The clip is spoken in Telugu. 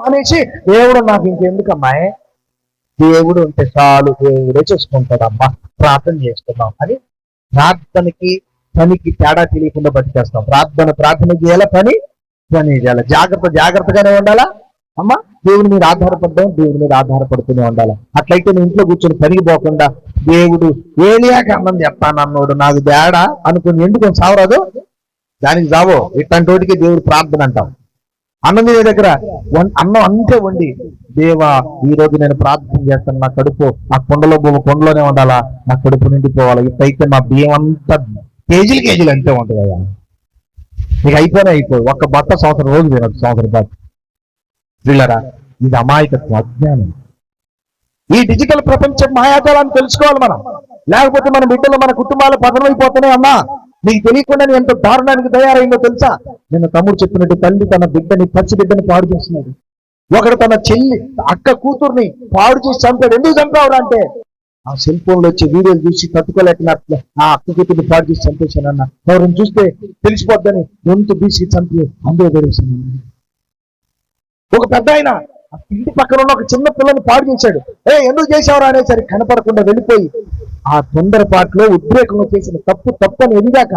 మానేసి దేవుడు నాకు ఇంకెందుకమ్మాయి, దేవుడు ఉంటే చాలు, దేవుడే చూసుకుంటాడమ్మా, ప్రార్థన చేస్తున్నాం అని ప్రార్థనకి పనికి తేడా తెలియకుండా బతికేస్తాం. ప్రార్థన చేయాలా, పని చేయాలి. జాగ్రత్తగానే ఉండాలా అమ్మా. దేవుని మీద ఆధారపడ్డాం, దేవుని మీద ఆధారపడుతూనే ఉండాలి. అట్లయితే నేను ఇంట్లో కూర్చొని పనికి పోకుండా దేవుడు ఏలియాకి అన్నం చెప్పానన్నోడు నాకు తేడా అనుకుని ఎందుకు సావరాదు, దానికి చావో. ఇట్లాంటి వాటికి దేవుడు ప్రార్థన అంటాం. అన్నం నీ దగ్గర అన్నం అంతే వండి, దేవా ఈ రోజు నేను ప్రార్థన చేస్తాను, నా కడుపు ఆ కొండలోనే ఉండాలా, నా కడుపు నిండిపోవాలి. ఇట్లయితే మా బియ్యం అంతా కేజీలు అంతే ఉంటుంది కదా. నీకు అయిపోయి ఒక్క బట్ట సంవత్సరం రోజు తినదు, సంవత్సరం పాటు. వీళ్ళరా, ఇది అమాయకత్వం, అజ్ఞానం. ఈ డిజిటల్ ప్రపంచం మాయాజాలాన్ని తెలుసుకోవాలి మనం. లేకపోతే మన బిడ్డలు, మన కుటుంబాలు పతనమైపోతున్నాయి. అమ్మా నీకు తెలియకుండా ఎంత దారుణానికి తయారైందో తెలుసా? నిన్న తమ్ముడు చెప్పినట్టు తల్లి తన బిడ్డని, పచ్చి బిడ్డని పాడు చేస్తున్నాడు. ఒకడు తన చెల్లి, అక్క కూతుర్ని పాడు చేసి చంపాడు. ఎందుకు చంపాడు అంటే ఆ సెల్ ఫోన్లో వచ్చే వీడియోలు చూసి తట్టుకోలేకపోయినట్లు ఆ అక్క కూతుర్ని పాడు చేసి చంపేశానన్న. ఎవరిని చూస్తే తెలిసిపోద్దని గొంతు బీసి చంపి అందులో పెరిగింది. ఒక పెద్ద ఆయన ఇంటి పక్కన ఉన్న ఒక చిన్న పిల్లని పాడు చేశాడు. ఎందుకు చేశావురా అనేసరికి కనపడకుండా వెళ్ళిపోయి ఆ తొందరపాటులో ఉద్రేకంలో చేసిన తప్పు అని ఎదిగాక